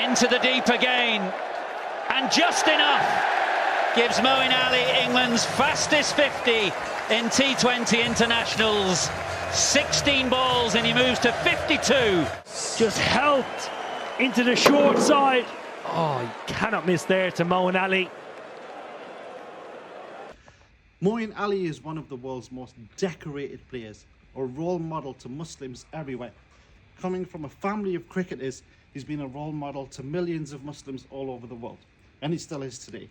into the deep again, and just enough gives Moeen Ali England's fastest 50 in T20 internationals. 16 balls and he moves to 52. Just helped into the short side. Oh, you cannot miss there to Moeen Ali. Moeen Ali is one of the world's most decorated players, a role model to Muslims everywhere. Coming from a family of cricketers, he's been a role model to millions of Muslims all over the world, and he still is today.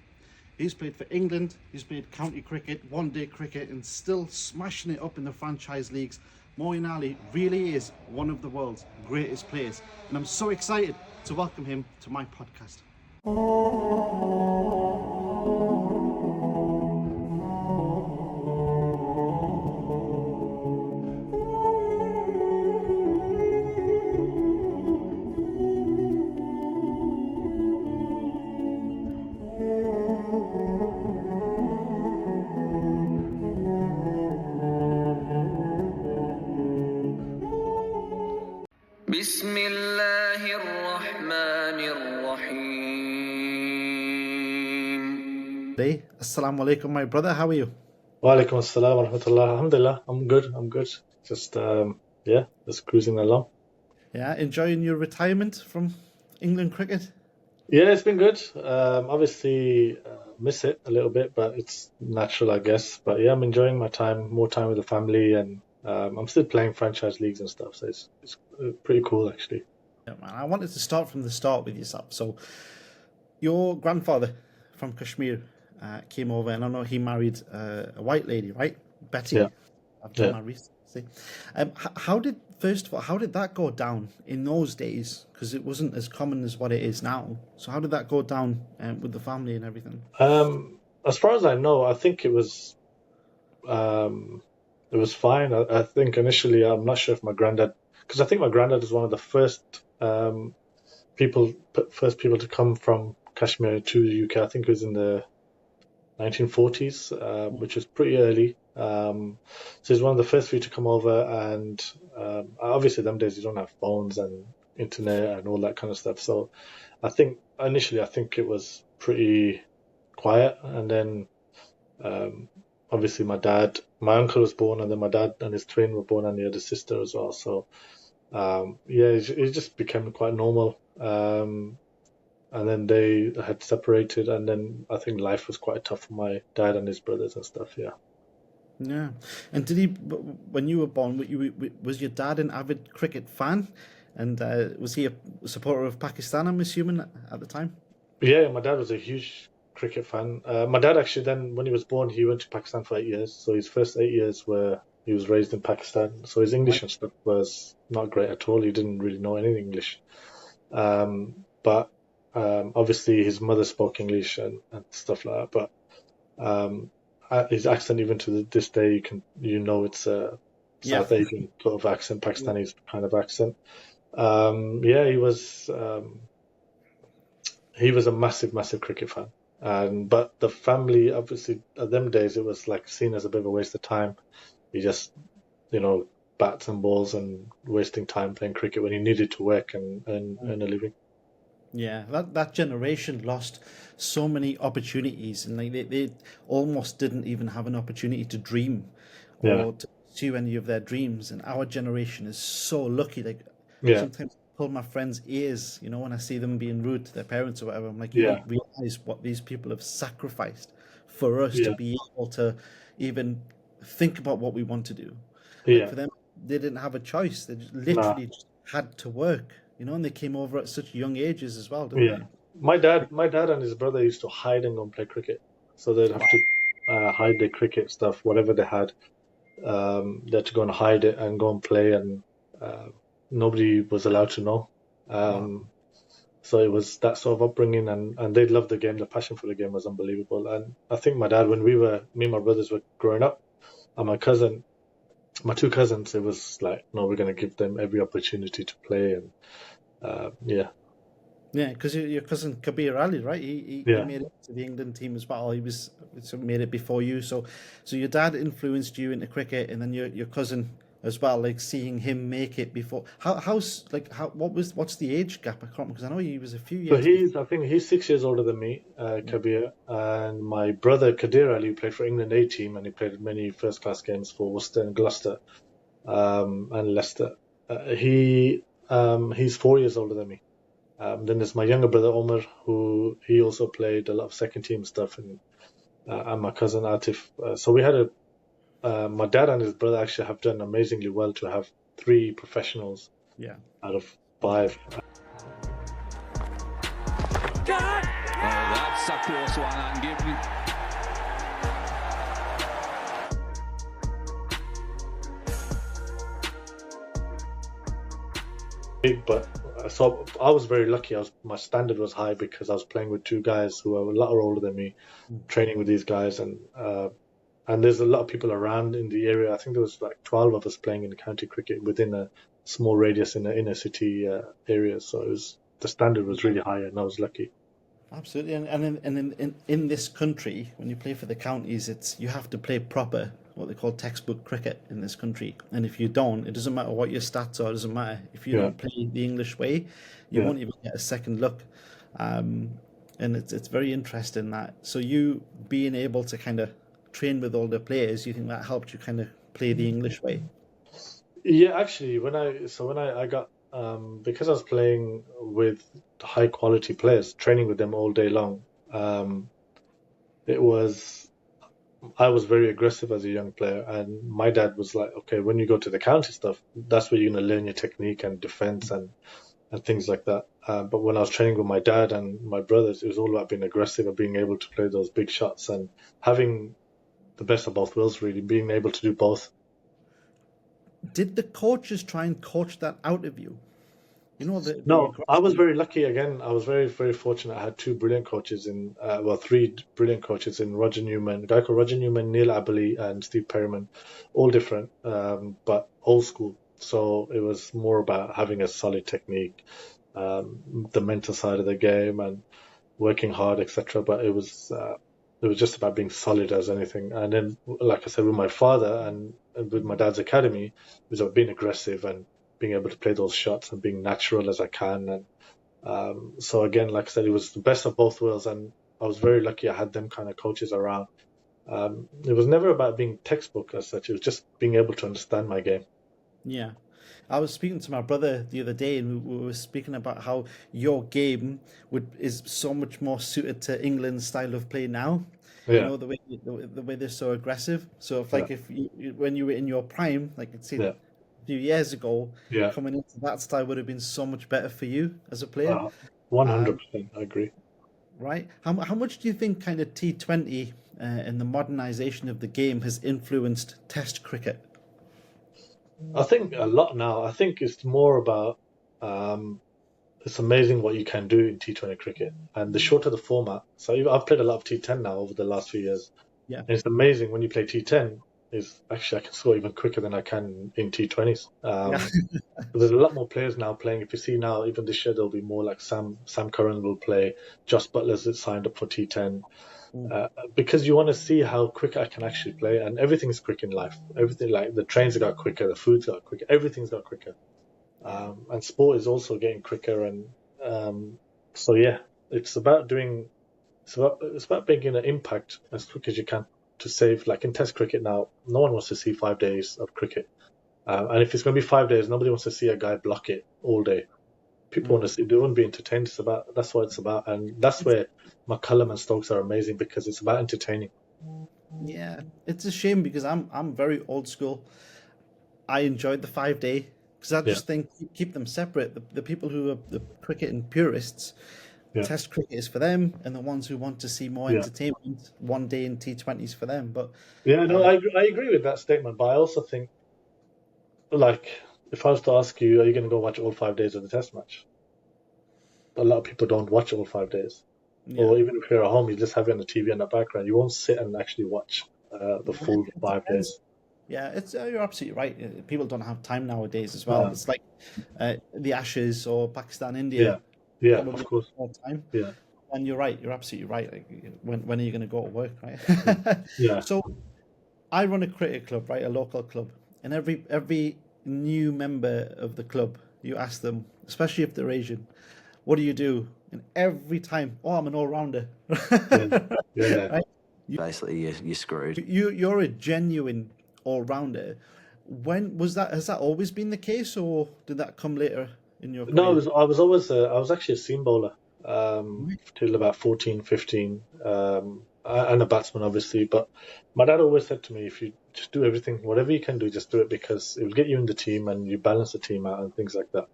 He's played for England, he's played county cricket, one-day cricket, and still smashing it up in the franchise leagues. Moeen Ali really is one of the world's greatest players, and I'm so excited to welcome him to my podcast. Assalamu alaikum, my brother. How are you? Wa alaikum assalam wa rahmatullah. Alhamdulillah. I'm good. Just, just cruising along. Yeah, enjoying your retirement from England cricket? Yeah, it's been good. Obviously, miss it a little bit, but it's natural, I guess. But yeah, I'm enjoying my time, more time with the family, and I'm still playing franchise leagues and stuff, so it's pretty cool, actually. Yeah, man. I wanted to start from the start with yourself. So, your grandfather from Kashmir came over, and I know he married a white lady, right? Betty. Yeah. I've done my research. How did that go down in those days? Because it wasn't as common as what it is now. So how did that go down with the family and everything? As far as I know, I think it was fine. I think initially, I'm not sure if my granddad, because I think my granddad is one of the first people to come from Kashmir to the UK. I think it was in the 1940s, which was pretty early. So he's one of the first few to come over, and obviously them days you don't have phones and internet and all that kind of stuff. So I think initially it was pretty quiet, and then obviously my uncle was born, and then my dad and his twin were born, and he had a sister as well. So it just became quite normal. And then they had separated, and then I think life was quite tough for my dad and his brothers and stuff. Yeah. Yeah. And did he, when you were born, was your dad an avid cricket fan? And was he a supporter of Pakistan, I'm assuming, at the time? Yeah, my dad was a huge cricket fan. My dad actually then, when he was born, he went to Pakistan for 8 years. So his first 8 years he was raised in Pakistan. So his English and stuff was not great at all. He didn't really know any English. But obviously his mother spoke English and stuff like that, but his accent, even to this day, it's a South Asian sort of accent, Pakistani kind of accent. He was a massive cricket fan, but the family, obviously at them days, it was like seen as a bit of a waste of time. He just bats and balls and wasting time playing cricket when he needed to work and earn a living. Yeah, that generation lost so many opportunities, and they almost didn't even have an opportunity to dream or to pursue any of their dreams. And our generation is so lucky. Sometimes I pull my friends' ears, when I see them being rude to their parents or whatever. I'm like, you don't realize what these people have sacrificed for us to be able to even think about what we want to do. For them, they didn't have a choice. They literally just had to work. And they came over at such young ages as well, didn't they? My dad and his brother used to hide and go and play cricket. So they'd have to hide their cricket stuff, whatever they had. They had to go and hide it and go and play, and nobody was allowed to know. So it was that sort of upbringing, and they loved the game. The passion for the game was unbelievable. And I think my dad, when me and my brothers were growing up, and my two cousins, it was like, no, we're going to give them every opportunity to play. And Yeah, because your cousin Kabir Ali, right? He made it to the England team as well. He made it before you. So your dad influenced you into cricket, and then your cousin as well, like seeing him make it before. What's the age gap? I can't, because I know he was a few So years. I think he's 6 years older than me, Kabir, and my brother Kadir Ali played for England A team, and he played many first class games for Worcester and Gloucester, and Leicester. He's 4 years older than me. Then there's my younger brother Omar, who he also played a lot of second team stuff, and my cousin Atif. So we had my dad and his brother actually have done amazingly well to have 3 professionals out of 5. That's a close one, and give me. But so I was very lucky. My standard was high because I was playing with 2 guys who were a lot older than me, training with these guys, and there's a lot of people around in the area. I think there was like 12 of us playing in county cricket within a small radius in the inner city area. So the standard was really high, and I was lucky. Absolutely, and in this country, when you play for the counties, you have to play proper, what they call textbook cricket in this country. And if you don't, it doesn't matter what your stats are. It doesn't matter if you don't play the English way, you won't even get a second look. And it's very interesting that. So you being able to kind of train with older players, you think that helped you kind of play the English way? Yeah, actually, when I got because I was playing with high quality players, training with them all day long, I was very aggressive as a young player, and my dad was like, okay, when you go to the county stuff, that's where you're going to learn your technique and defense and things like that. But when I was training with my dad and my brothers, it was all about being aggressive and being able to play those big shots and having the best of both worlds, really, being able to do both. Did the coaches try and coach that out of you? No, I was very lucky. Again, I was very, very fortunate. I had 3 brilliant coaches in Roger Newman, a guy called Roger Newman, Neil Aberley, and Steve Perryman, all different, but old school. So it was more about having a solid technique, the mental side of the game, and working hard, etc. But it was just about being solid as anything. And then, like I said, with my father and with my dad's academy, it was about being aggressive and being able to play those shots and being natural as I can. And so again, like I said, it was the best of both worlds, and I was very lucky I had them kind of coaches around. It was never about being textbook as such. It was just being able to understand my game. Yeah. I was speaking to my brother the other day, and we were speaking about how your game is so much more suited to England's style of play now. Yeah. The way they're so aggressive. So when you were in your prime, like let's say a few years ago, coming into that style would have been so much better for you as a player. 100%, I agree. Right. How much do you think kind of T20 and the modernization of the game has influenced Test cricket? I think a lot now. I think it's more about it's amazing what you can do in T20 cricket, and the shorter the format. So I've played a lot of T10 now over the last few years. Yeah, and it's amazing when you play T10. Is actually I can score even quicker than I can in T20s. There's a lot more players now playing. If you see now, even this year there'll be more, like Sam Curran will play. Josh Butler's signed up for T10. Because you want to see how quick I can actually play, and everything's quick in life. Everything, like the trains got quicker, the food's got quicker, everything's got quicker, and sport is also getting quicker. And so yeah, it's about making an impact as quick as you can to save. Like in Test cricket now, no one wants to see 5 days of cricket, and if it's going to be 5 days, nobody wants to see a guy block it all day. People want to see, they want to be entertained. That's what it's about, and that's where McCullum and Stokes are amazing, because it's about entertaining. Yeah, it's a shame because I'm very old school. I enjoyed the 5 day because I just think keep them separate. The people who are the cricket and purists, Test cricket is for them, and the ones who want to see more entertainment, 1 day in T20s for them. But I agree with that statement, but I also think, like, if I was to ask you, are you going to go watch all 5 days of the Test match? A lot of people don't watch all 5 days. Yeah. Or even if you're at home, you just have it on the TV in the background. You won't sit and actually watch the full 5 days. Yeah, you're absolutely right. People don't have time nowadays as well. It's like the Ashes or Pakistan, India. Yeah, of course. More time. Yeah. And you're right. You're absolutely right. Like, when are you going to go to work, right? Yeah. So I run a cricket club, right? A local club. and every new member of the club, you ask them, especially if they're Asian, what do you do? And every time, I'm an all-rounder. Yeah. Right? Basically, you're screwed. You're a genuine all-rounder. When was that? Has that always been the case, or did that come later in your career? No, I was actually a seam bowler till about 14, 15, and a batsman, obviously. But my dad always said to me, if you just do everything, whatever you can do, just do it, because it will get you in the team and you balance the team out and things like that.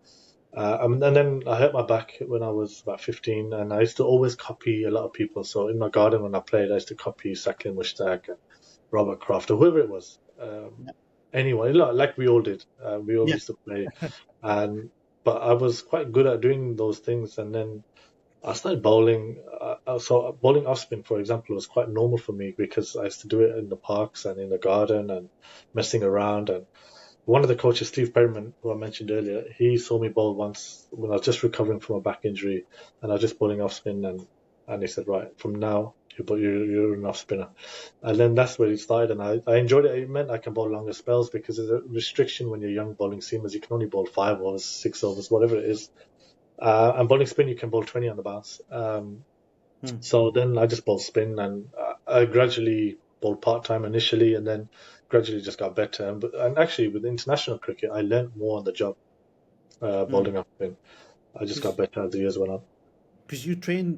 And then I hurt my back when I was about 15, and I used to always copy a lot of people. So in my garden when I played, I used to copy Saqlain Mushtaq and Robert Croft or whoever it was. Anyway, like we all did. We all used to play. But I was quite good at doing those things, and then I started bowling. So bowling off spin, for example, was quite normal for me because I used to do it in the parks and in the garden and messing around. And one of the coaches, Steve Perryman, who I mentioned earlier, he saw me bowl once when I was just recovering from a back injury, and I was just bowling off spin, and he said, right, from now you're an off spinner. And then that's where it started, and I enjoyed it. It meant I can bowl longer spells because there's a restriction when you're young bowling seamers. You can only bowl 5 overs, 6 overs, whatever it is. And bowling spin, you can bowl 20 on the bounce. So then I just bowled spin, and I gradually bowled part-time initially, and then gradually just got better. And actually, with international cricket, I learned more on the job bowling off spin. I just got better as the years went on. Because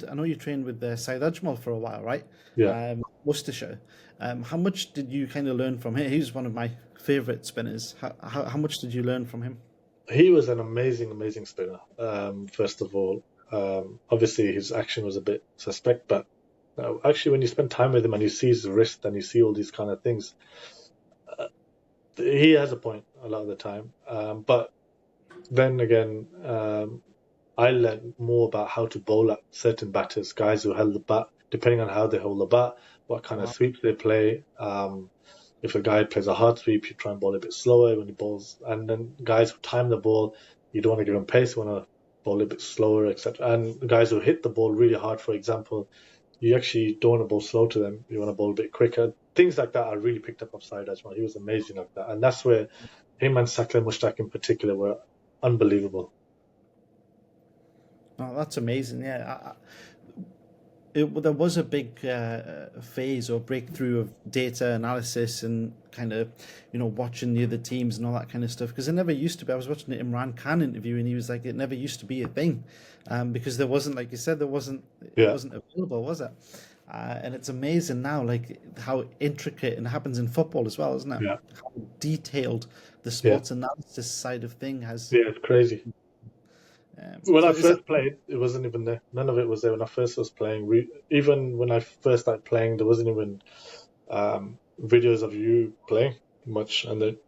I know you trained with Syed Ajmal for a while, right? Yeah. Worcestershire. How much did you kind of learn from him? He's one of my favourite spinners. How much did you learn from him? He was an amazing spinner. First of all, obviously his action was a bit suspect, but actually when you spend time with him and you see his wrist and you see all these kind of things, he has a point a lot of the time. But then again, I learned more about how to bowl at certain batters, guys who held the bat, depending on how they hold the bat, what kind of sweeps they play. If a guy plays a hard sweep, you try and bowl a bit slower when he bowls. And then guys who time the ball, you don't want to give them pace, you want to bowl a bit slower, etc. And the guys who hit the ball really hard, for example, you actually don't want to bowl slow to them. You want to bowl a bit quicker. Things like that I really picked up Syed Ajmal. He was amazing like that. And that's where him and Saqlain Mushtaq in particular were unbelievable. Oh, that's amazing. Yeah. There was a big phase or breakthrough of data analysis and kind of, watching the other teams and all that kind of stuff. Because it never used to be. I was watching the Imran Khan interview, and he was like, it never used to be a thing, because there wasn't, like you said, it wasn't available, was it? And it's amazing now, like how intricate, and it happens in football as well, isn't it? Yeah. How detailed the sports analysis side of thing has. Yeah, it's crazy. When I first played, it wasn't even there. None of it was there when I first was playing. Even when I first started playing, there wasn't even videos of you playing much. And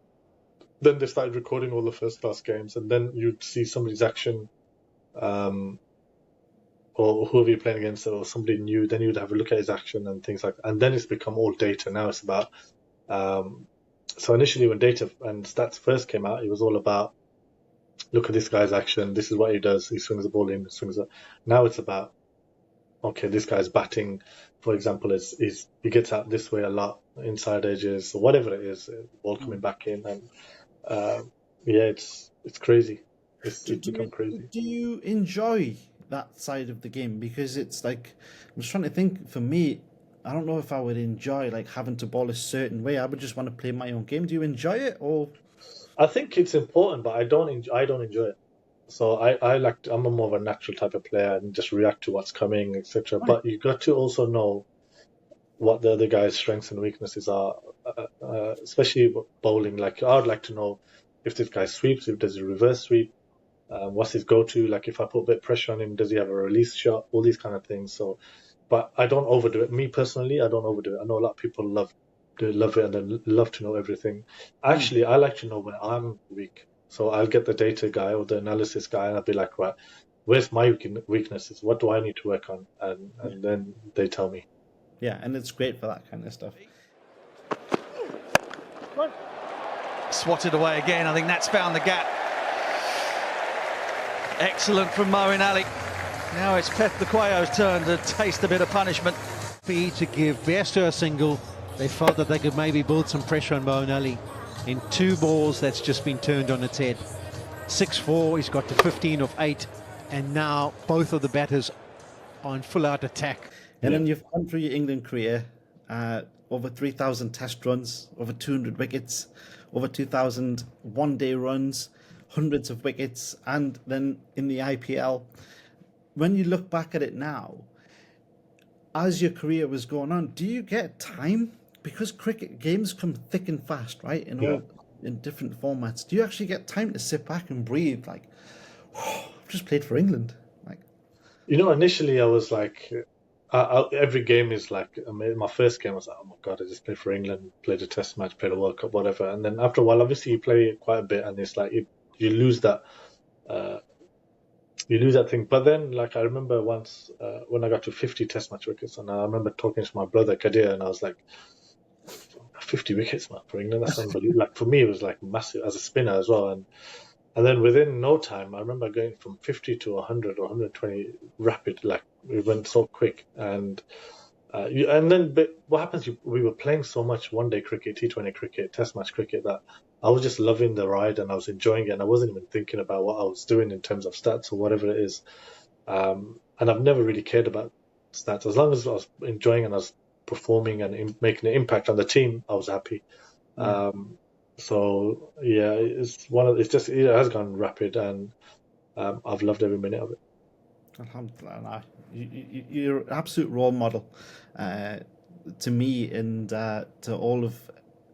then they started recording all the first class games, and then you'd see somebody's action, or whoever you're playing against, or somebody new. Then you'd have a look at his action and things like that. And then it's become all data. Now it's about. So initially, when data and stats first came out, it was all about. Look at this guy's action. This is what he does. He swings the ball in. Now it's about, okay, this guy's batting, for example, he gets out this way a lot, inside edges, or whatever it is, ball coming back in, and it's crazy. It's become crazy. Do you enjoy that side of the game? Because it's like, I'm just trying to think. For me, I don't know if I would enjoy like having to bowl a certain way. I would just want to play my own game. Do you enjoy it, or? I think it's important, but I don't enjoy it. So I'm a more of a natural type of player and just react to what's coming, etc. Right. But you got to also know what the other guy's strengths and weaknesses are, especially bowling. Like I'd like to know if this guy sweeps, if there's a reverse sweep, what's his go-to. Like if I put a bit of pressure on him, does he have a release shot? All these kind of things. So, but I don't overdo it. Me personally, I don't overdo it. I know a lot of people love it and then love to know everything. Actually, I like to know when I'm weak. So I'll get the data guy or the analysis guy, and I'll be like, right, where's my weaknesses? What do I need to work on? And then they tell me. Yeah, and it's great for that kind of stuff. Swatted away again. I think that's found the gap. Excellent from Moeen Ali. Now it's Peth Lukwayo's turn to taste a bit of punishment. To give Bairstow a single, they felt that they could maybe build some pressure on Moeen Ali In 2 balls, that's just been turned on its head. 6-4, he's got to 15 off 8, and now both of the batters are in full-out attack. And then you've gone through your England career, over 3,000 test runs, over 200 wickets, over 2,000 one-day runs, hundreds of wickets, and then in the IPL. When you look back at it now, as your career was going on, do you get time? Because cricket games come thick and fast, right? In different formats. Do you actually get time to sit back and breathe? Like, I've just played for England. Like, initially I was like, every game is like, my first game I was like, oh my God, I just played for England, played a test match, played a World Cup, whatever. And then after a while, obviously you play quite a bit, and it's like you lose that. You lose that thing. But then, like, I remember once when I got to 50 test match wickets, and I remember talking to my brother Kadir, and I was like, 50 wickets, man, for England, that's unbelievable. Like, for me, it was like massive as a spinner as well. And then within no time, I remember going from 50 to 100 or 120 rapid, like, it went so quick. And but what happens, we were playing so much one-day cricket, T20 cricket, test match cricket, that I was just loving the ride and I was enjoying it, and I wasn't even thinking about what I was doing in terms of stats or whatever it is. And I've never really cared about stats. As long as I was enjoying and I was performing and making an impact on the team, I was happy. So yeah, it has gone rapid, and I've loved every minute of it. Alhamdulillah, you're an absolute role model to me and to all of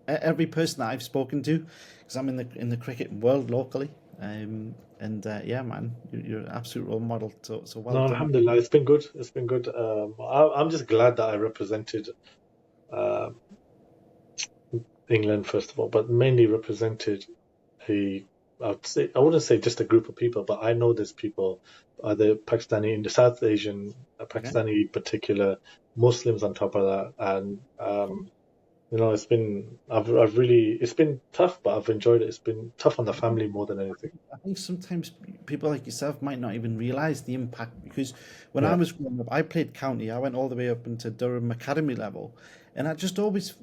every person that I've spoken to, because I'm in the cricket world locally. Yeah, man, you're an absolute role model. So well done. Alhamdulillah, it's been good. It's been good. I'm just glad that I represented England, first of all, but mainly represented I wouldn't say just a group of people, but I know there's people, either Pakistani, in the South Asian, Pakistani in particular, Muslims on top of that, and it's been it's been tough, but I've enjoyed it. It's been tough on the family more than anything. I think sometimes people like yourself might not even realise the impact, because when I was growing up, I played county. I went all the way up into Durham Academy level, and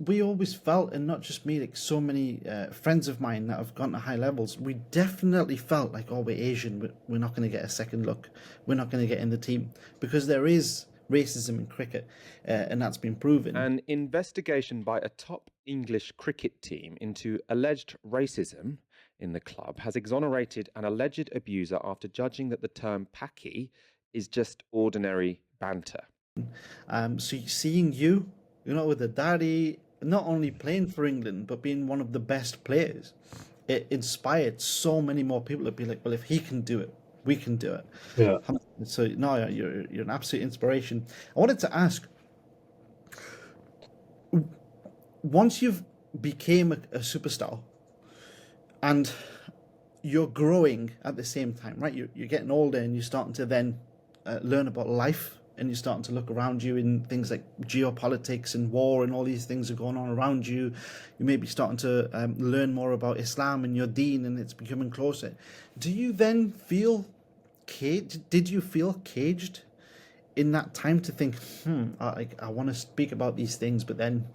we always felt, and not just me, like so many friends of mine that have gone to high levels, we definitely felt like, oh, we're Asian, we're not going to get a second look, we're not going to get in the team, because there is racism in cricket, and that's been proven. An investigation by a top English cricket team into alleged racism in the club has exonerated an alleged abuser after judging that the term "Paki" is just ordinary banter. So seeing you with the daddy, not only playing for England, but being one of the best players, it inspired so many more people to be like, well, if he can do it, we can do it. Yeah. So no, you're an absolute inspiration. I wanted to ask, once you've became a superstar and you're growing at the same time, right? You're getting older and you're starting to then learn about life, and you're starting to look around you in things like geopolitics and war, and all these things are going on around you. You may be starting to learn more about Islam and your deen, and it's becoming closer. Do you then feel caged? Did you feel caged in that time to think, I want to speak about these things, but then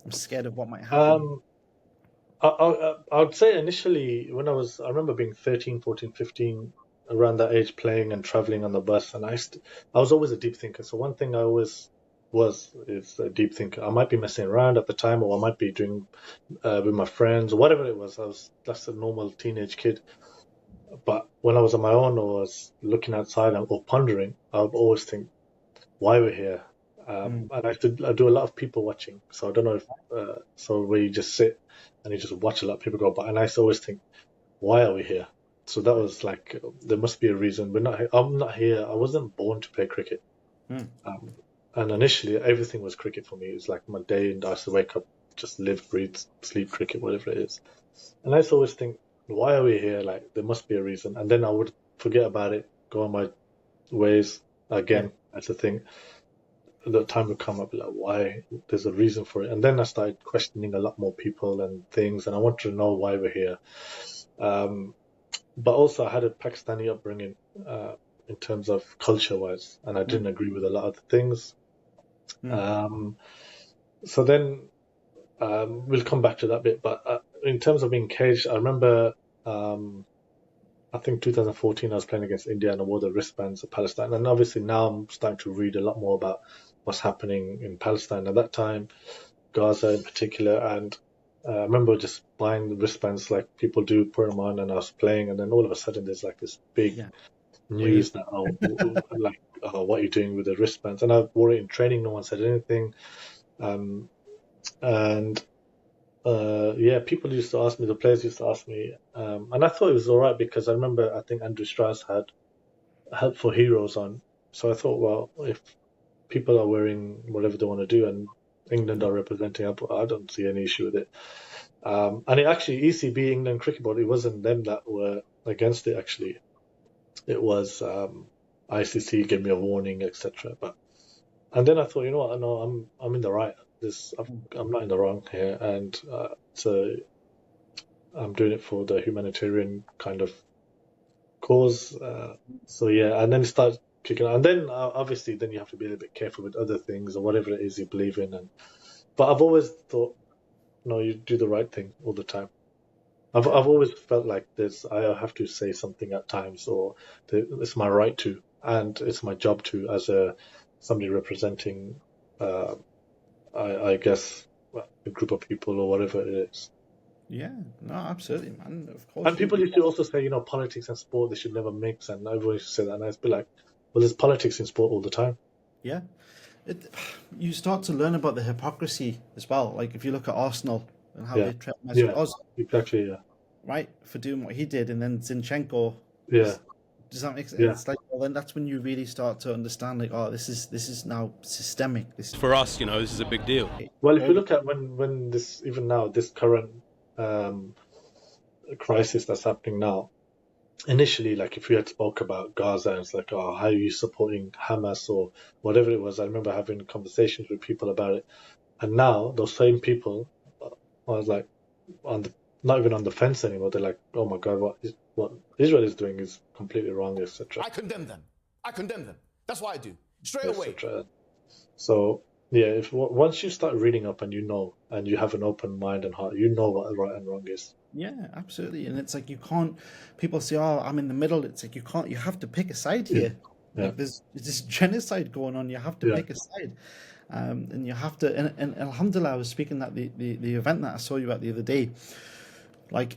I'm scared of what might happen? I would say initially, I remember being 13, 14, 15, around that age, playing and traveling on the bus, and I was always a deep thinker. So one thing I always is a deep thinker. I might be messing around at the time, or I might be doing with my friends, or whatever it was. That's a normal teenage kid. But when I was on my own, or was looking outside or pondering, I would always think, why we're here. And I do a lot of people watching. So I don't know if where you just sit and you just watch a lot of people go by, and I always think, why are we here? So that was like, there must be a reason. I'm not here. I wasn't born to play cricket. And initially, everything was cricket for me. It was like my day, and I used to wake up, just live, breathe, sleep cricket, whatever it is. And I used to always think, why are we here? Like, there must be a reason. And then I would forget about it, go on my ways again. That's the thing. The time would come up, like, why? There's a reason for it. And then I started questioning a lot more people and things, and I wanted to know why we're here. But also I had a Pakistani upbringing in terms of culture-wise, and I didn't agree with a lot of the things. So then we'll come back to that bit. But in terms of being caged, I remember, I think 2014 I was playing against India and I wore the wristbands of Palestine. And obviously now I'm starting to read a lot more about what's happening in Palestine at that time, Gaza in particular. And I remember just buying the wristbands like people do, put them on, and I was playing. And then all of a sudden there's like this big news that, what are you doing with the wristbands? And I wore it in training. No one said anything. People used to ask me, the players used to ask me, and I thought it was all right because I remember I think Andrew Strauss had Help for Heroes on. So I thought, well, if people are wearing whatever they want to do and England are representing, I don't see any issue with it. And it actually, ECB, England Cricket Board, it wasn't them that were against it actually. It was ICC gave me a warning, etc. And then I thought, you know what, no, I'm in the right. I'm not in the wrong here, and so I'm doing it for the humanitarian kind of cause. And then it starts kicking on. And then obviously then you have to be a little bit careful with other things or whatever it is you believe in. But I've always thought, no, you do the right thing all the time. I've always felt like I have to say something at times, or it's my right to, and it's my job to, as somebody representing, I guess, a group of people or whatever it is. Yeah, no, absolutely, man. Of course. And people used to also say, politics and sport, they should never mix, and everyone used to say that, and I'd be like, well, there's politics in sport all the time. Yeah. You start to learn about the hypocrisy as well. Like if you look at Arsenal and how they treat Mesut Ozil. Exactly, yeah. Right, for doing what he did, and then Zinchenko. Yeah. Does that make sense? Yeah. It's like, well, then that's when you really start to understand, like, oh, this is now systemic. For us, this is a big deal. Well, if you look at when this, even now, this current crisis that's happening now, initially, like if you had spoke about Gaza, it's like, oh, how are you supporting Hamas or whatever it was? I remember having conversations with people about it, and now those same people, I was like, not even on the fence anymore. They're like, oh my God, what Israel is doing is completely wrong, etc. I condemn them. That's what I do. Straight away. So, yeah, once you start reading up and and you have an open mind and heart, what right and wrong is. Yeah, absolutely. And it's like you can't, people say, oh, I'm in the middle. It's like you have to pick a side here. Yeah. Like there's this genocide going on. You have to pick a side. And you have to, and Alhamdulillah, I was speaking at the event that I saw you at the other day. Like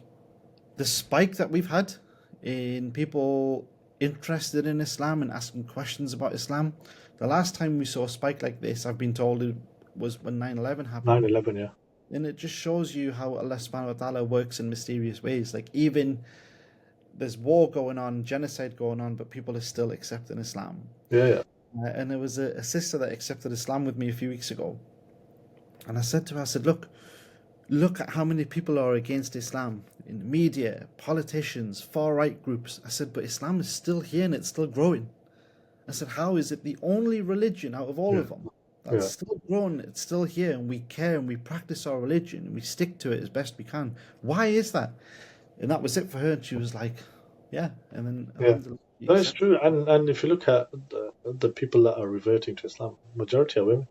the spike that we've had in people interested in Islam and asking questions about Islam. The last time we saw a spike like this, I've been told it was when 9/11 happened. 9/11, yeah. And it just shows you how Allah subhanahu wa ta'ala works in mysterious ways. Like even there's war going on, genocide going on, but people are still accepting Islam. Yeah. And there was a sister that accepted Islam with me a few weeks ago. And I said to her, look at how many people are against Islam in the media, politicians, far-right groups. I said, but Islam is still here and it's still growing. I said, how is it the only religion out of all of them that's still growing, it's still here, and we care and we practice our religion and we stick to it as best we can? Why is that? And that was it for her. And she was like, yeah. And then that's true. And if you look at the people that are reverting to Islam, majority are women.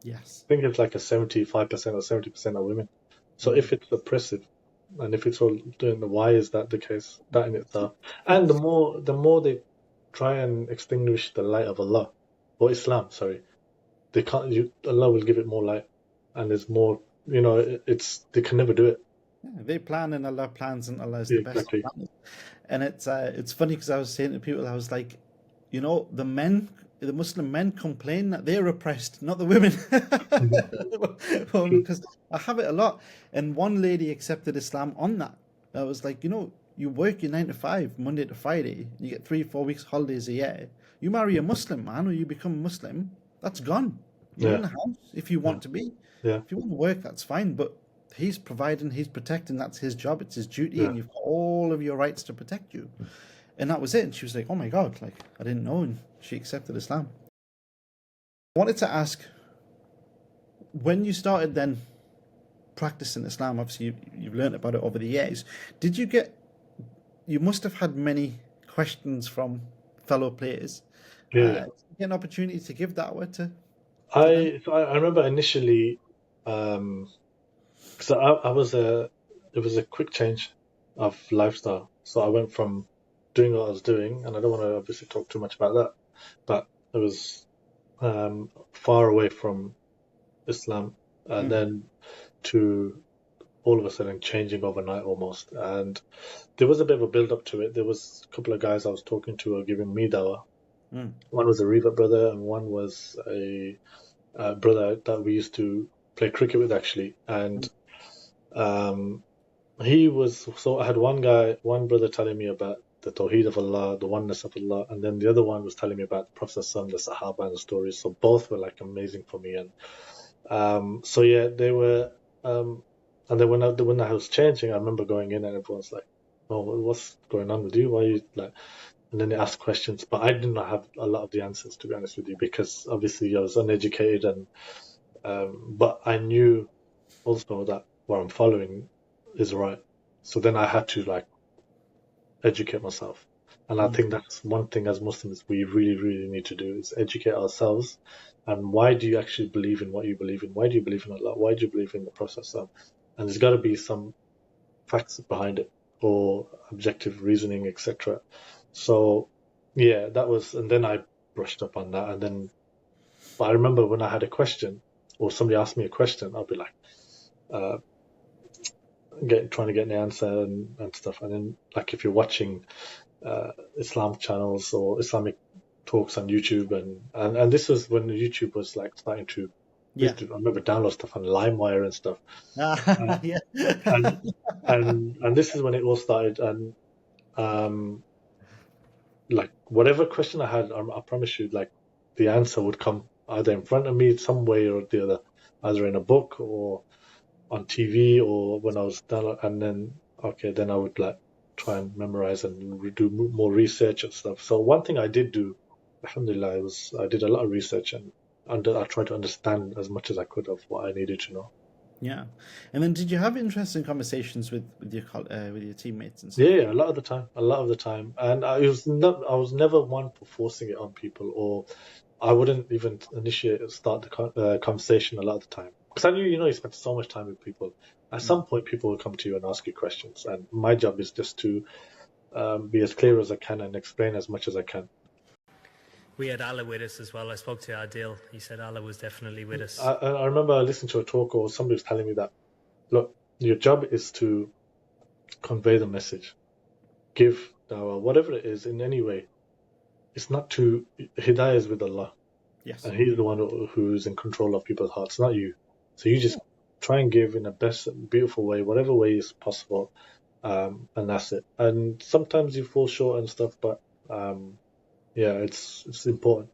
Yes. I think it's like a 75% or 70% are women. So if it's oppressive, and if it's all doing, why is that the case? That in itself, and the more they try and extinguish the light of Allah or Islam, they can't. Allah will give it more light, and there's more. They can never do it. Yeah, they plan and Allah plans, and Allah is the best plan. And it's funny because I was saying to people, I was like, the Muslim men complain that they're oppressed, not the women. Because I have it a lot. And one lady accepted Islam on that. I was like, you work your 9 to 5, Monday to Friday. You get 3-4 weeks holidays a year. You marry a Muslim man or you become a Muslim, that's gone. You're in the house if you want to be. Yeah. If you want to work, that's fine. But he's providing, he's protecting, that's his job, it's his duty, and you've got all of your rights to protect you. And that was it. And she was like, oh my God, like, I didn't know. And she accepted Islam. I wanted to ask, when you started then practicing Islam, obviously you've learned about it over the years, you must have had many questions from fellow players. Yeah. Did you get an opportunity to give da'wah to I remember initially, because I was it was a quick change of lifestyle. So I went from doing what I was doing, and I don't want to obviously talk too much about that, but it was far away from Islam, and then to all of a sudden changing overnight almost. And there was a bit of a build up to it. There was a couple of guys I was talking to who were giving me dawah. One was a Reva brother, and one was a brother that we used to play cricket with actually. And he was, so I had one brother telling me about the Tawheed of Allah, the oneness of Allah, and then the other one was telling me about the Prophet, the Sahaba, and the stories. So both were like amazing for me. And so yeah, they were. And then when I was changing, I remember going in and everyone's like, "Oh, what's going on with you? Why are you like?" And then they asked questions, but I did not have a lot of the answers, to be honest with you, because obviously I was uneducated, and but I knew also that what I'm following is right. So then I had to like educate myself, and I think that's one thing as Muslims we really, really need to do is educate ourselves. And why do you actually believe in what you believe in? Why do you believe in Allah? Why do you believe in the process? And there's got to be some facts behind it, or objective reasoning, etc. So yeah, that was, and then I brushed up on that, and then, but I remember when I had a question or somebody asked me a question, I'll be like, trying to get an answer and stuff. And then like if you're watching Islam channels or Islamic talks on YouTube, and this was when YouTube was like starting to. I remember download stuff on LimeWire and stuff. And this is when it all started. And like whatever question I had, I promise you, like the answer would come either in front of me some way or the other, either in a book or on TV or when I was download. And then then I would like try and memorize and do more research and stuff. So one thing I did do, Alhamdulilah, I did a lot of research, and I tried to understand as much as I could of what I needed to know. Yeah, and then did you have interesting conversations with your teammates and stuff? Yeah, a lot of the time, and I was never one for forcing it on people, or I wouldn't even start the conversation a lot of the time, because I knew you spend so much time with people. At some point, people will come to you and ask you questions, and my job is just to be as clear as I can and explain as much as I can. We had Allah with us as well. I spoke to Adil. He said Allah was definitely with us. I remember listening to a talk, or somebody was telling me that, look, your job is to convey the message, give dawah, whatever it is, in any way. It's not to, hidayah is with Allah. Yes. And He's the one who's in control of people's hearts, not you. So you just try and give in the best, beautiful way, whatever way is possible, and that's it. And sometimes you fall short and stuff, but yeah, it's important.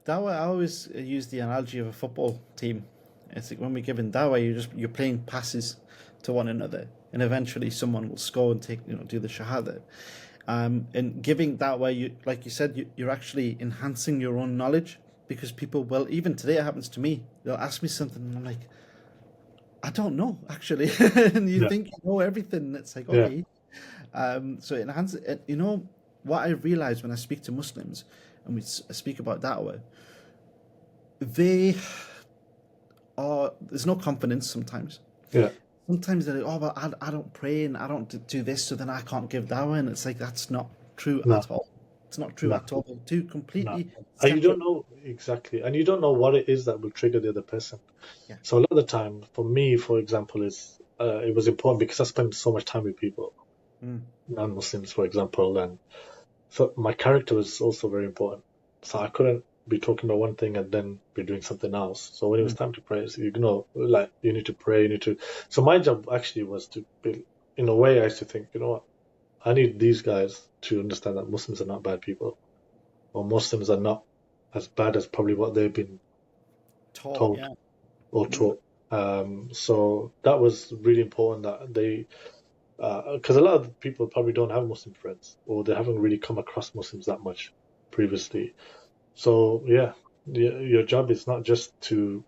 Dawah, I always use the analogy of a football team. It's like when we're giving dawah, you're playing passes to one another, and eventually someone will score and do the shahada. And giving dawah, like you said, you're actually enhancing your own knowledge, because people will, even today it happens to me, they'll ask me something and I'm like, I don't know actually. And you think you know everything, and it's like, okay. So it enhances it. What I realize when I speak to Muslims and we speak about da'wah, there's no confidence sometimes. Yeah. Sometimes they're like, oh, but I don't pray and I don't do this, so then I can't give da'wah. And it's like, that's not true at all. It's not true at all. Two completely And you don't know exactly, and you don't know what it is that will trigger the other person. Yeah. So a lot of the time, for me, for example, it was important because I spent so much time with people, non-Muslims, for example, and so my character was also very important. So I couldn't be talking about one thing and then be doing something else. So when it was time to pray, so you need to pray, So my job actually was to be, in a way, I used to think, you know what, I need these guys to understand that Muslims are not bad people, or Muslims are not as bad as probably what they've been told or taught. So that was really important that they, because a lot of people probably don't have Muslim friends, or they haven't really come across Muslims that much previously. So yeah, your job is not just to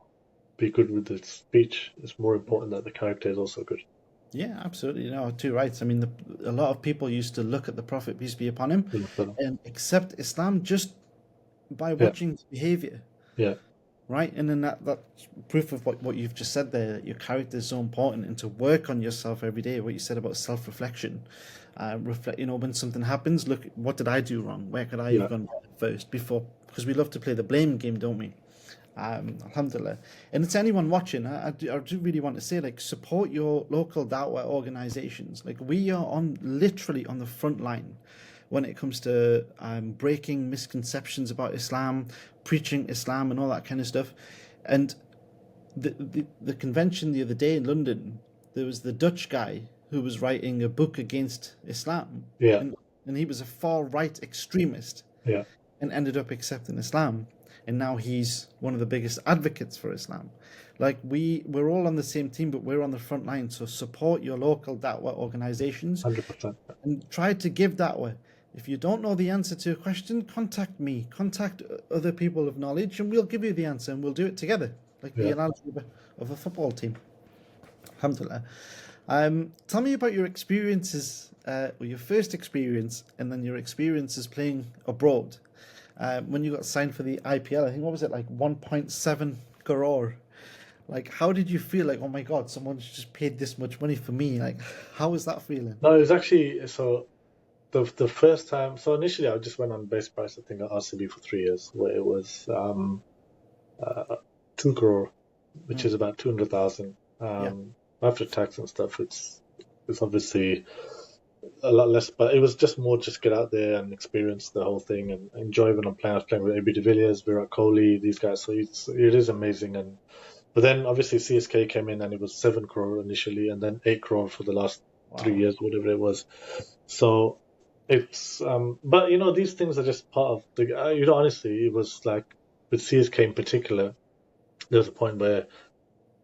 be good with the speech. It's more important that the character is also good. Yeah, absolutely. Too right. I mean, a lot of people used to look at the Prophet, peace be upon him, and accept Islam just by watching his behavior. Yeah. right? And then that's proof of what you've just said there. Your character is so important, and to work on yourself every day. What you said about self-reflection, reflect. When something happens, look, what did I do wrong? Where could I have gone first before? Because we love to play the blame game, don't we? Alhamdulillah. And it's anyone watching, I do really want to say, like, support your local Dawah organizations. Like, we are literally on the front line when it comes to breaking misconceptions about Islam, preaching Islam and all that kind of stuff. And the convention the other day in London, there was the Dutch guy who was writing a book against Islam. Yeah. And he was a far-right extremist. Yeah. And ended up accepting Islam. And now he's one of the biggest advocates for Islam. Like, we're all on the same team, but we're on the front line. So support your local Dawah organizations. 100%. And try to give Dawah. If you don't know the answer to a question, contact me. Contact other people of knowledge, and we'll give you the answer, and we'll do it together. Like the analogy of a football team. Alhamdulillah. Tell me about your experiences, or your first experience, and then your experiences playing abroad. When you got signed for the IPL, I think, what was it, like 1.7 crore? Like, how did you feel? Like, oh my God, someone's just paid this much money for me. Like, how was that feeling? No, it was actually, so the first time, so initially I just went on base price, I think, at RCB for 3 years, where it was 2 crore, which is about 200,000. After tax and stuff, it's obviously a lot less, but it was just more just get out there and experience the whole thing and enjoy when I'm playing. I was playing with AB de Villiers, Virat Kohli, these guys, so it is amazing. But then obviously CSK came in and it was 7 crore initially, and then 8 crore for the last 3 years, whatever it was. So it's but these things are just part of the honestly, it was like with CSK in particular, there was a point where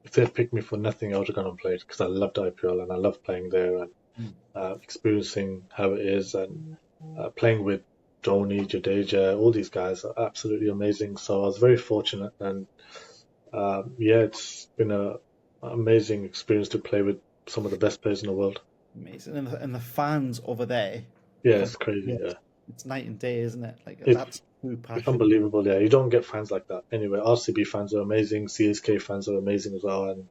if they'd picked me for nothing, I would have gone and played, because I loved IPL and I loved playing there and experiencing how it is, and playing with Dhoni, Jadeja, all these guys are absolutely amazing. So I was very fortunate, and it's been an amazing experience to play with some of the best players in the world. Amazing. And the fans over there. Yeah, it's crazy. Yeah. It's night and day, isn't it? Like, that's true passion. It's unbelievable. Yeah, you don't get fans like that anyway. RCB fans are amazing. CSK fans are amazing as well, and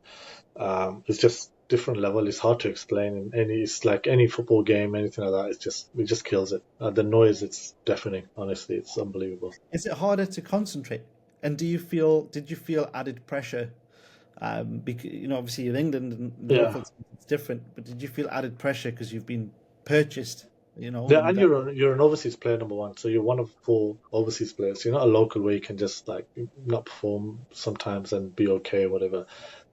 it's just different level. It's hard to explain. It's like any football game, anything like that. It just kills it. The noise, it's deafening. Honestly, it's unbelievable. Is it harder to concentrate? And did you feel added pressure? Because obviously in England and it's different. But did you feel added pressure because you've been purchased? Yeah, and you're an overseas player, number one. So you're one of 4 overseas players. You're not a local where you can just like not perform sometimes and be okay or whatever.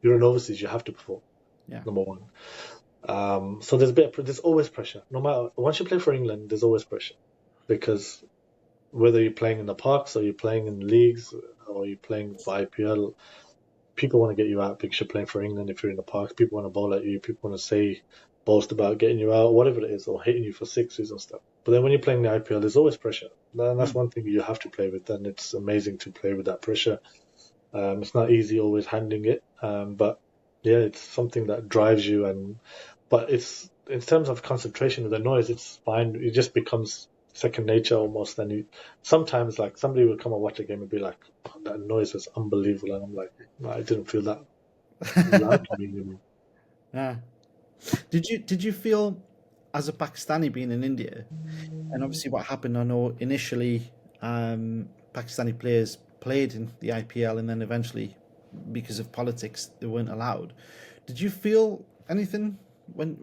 You're an overseas. You have to perform. Yeah. Number one. So there's always pressure. No matter, once you play for England, there's always pressure, because whether you're playing in the parks or you're playing in leagues or you're playing for IPL, people want to get you out because you're playing for England. If you're in the parks, people want to bowl at you. People want to boast about getting you out, whatever it is, or hitting you for sixes and stuff. But then when you're playing the IPL, there's always pressure. And that's one thing you have to play with, and it's amazing to play with that pressure. It's not easy always handling it, but yeah, it's something that drives you. But it's, in terms of concentration with the noise, it's fine. It just becomes second nature almost. And sometimes, like, somebody will come and watch a game and be like, oh, that noise was unbelievable, and I'm like, no, I didn't feel that loud. Yeah. Did you feel, as a Pakistani being in India, and obviously what happened, I know initially Pakistani players played in the IPL, and then eventually, because of politics, they weren't allowed. Did you feel anything when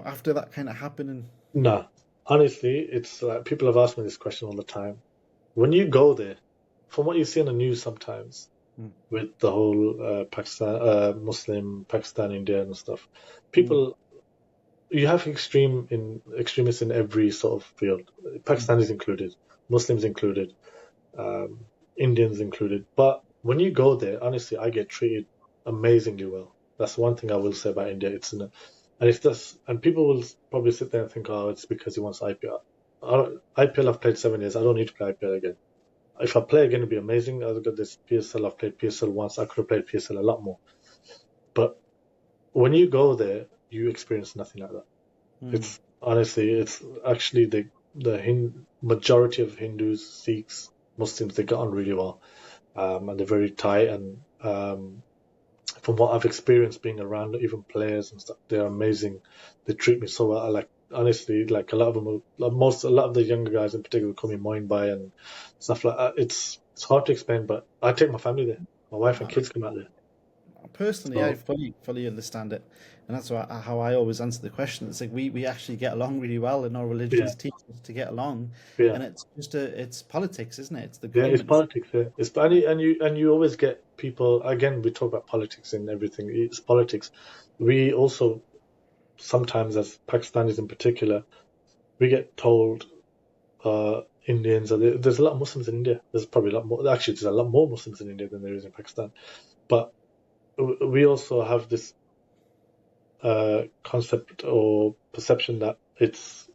after that kind of happened? No, honestly, it's people have asked me this question all the time. When you go there, from what you see on the news sometimes, with the whole Pakistan, India and stuff, people, you have extremists in every sort of field. Pakistanis included, Muslims included, Indians included. But when you go there, honestly, I get treated amazingly well. That's one thing I will say about India. And people will probably sit there and think, oh, it's because he wants IPL. IPL, I've played 7 years. I don't need to play IPL again. If I play again, it'd be amazing. I've got this PSL. I've played PSL once. I could have played PSL a lot more. But when you go there, you experience nothing like that. It's actually the majority of Hindus, Sikhs, Muslims, they get on really well. and they're very tight. And from what I've experienced being around even players and stuff, they're amazing. They treat me so well. Like honestly, like a lot of them, a lot of the younger guys in particular call me Moeen by and stuff like that. It's hard to explain, but I take my family there. My wife and kids come out there. Personally, I fully understand it, and that's how I always answer the question. It's like we actually get along really well, and our religions teach us to get along. And it's just it's politics, isn't it? It's the it's politics. Yeah, it's and you always get people. Again, we talk about politics and everything. It's politics. We also sometimes, as Pakistanis in particular, we get told Indians. There's a lot of Muslims in India. There's probably a lot more. Actually, there's a lot more Muslims in India than there is in Pakistan, but we also have this concept or perception that it's,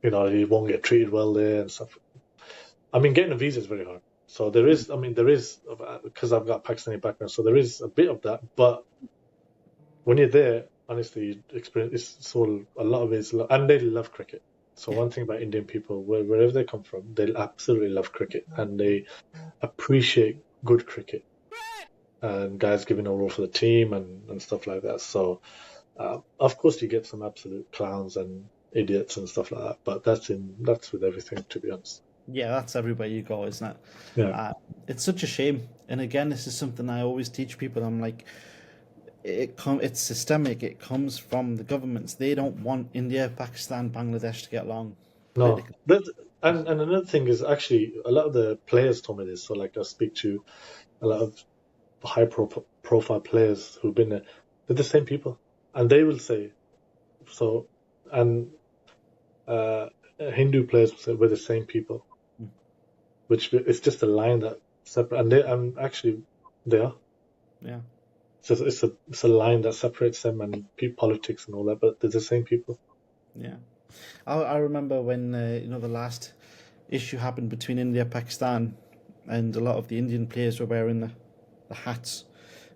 you won't get treated well there and stuff. I mean, getting a visa is very hard. So there is, because I've got Pakistani background, so there is a bit of that. But when you're there, honestly, you experience it's all, a lot of it is, and they love cricket. So one thing about Indian people, wherever they come from, they absolutely love cricket and they appreciate good cricket. And guys giving all for the team and stuff like that. So, of course, you get some absolute clowns and idiots and stuff like that. But that's with everything, to be honest. Yeah, that's everywhere you go, isn't it? Yeah. It's such a shame. And again, this is something I always teach people. I'm like, it's systemic. It comes from the governments. They don't want India, Pakistan, Bangladesh to get along. No. And another thing is actually a lot of the players told me this. So like I speak to a lot of high profile players who've been there. They're the same people, and they will say so. And Hindu players will say we're the same people, which it's just a line that separate. And actually they are. Yeah. So it's a line that separates them and politics and all that, but they're the same people. Yeah. I remember when the last issue happened between India and Pakistan, and a lot of the Indian players were wearing the hats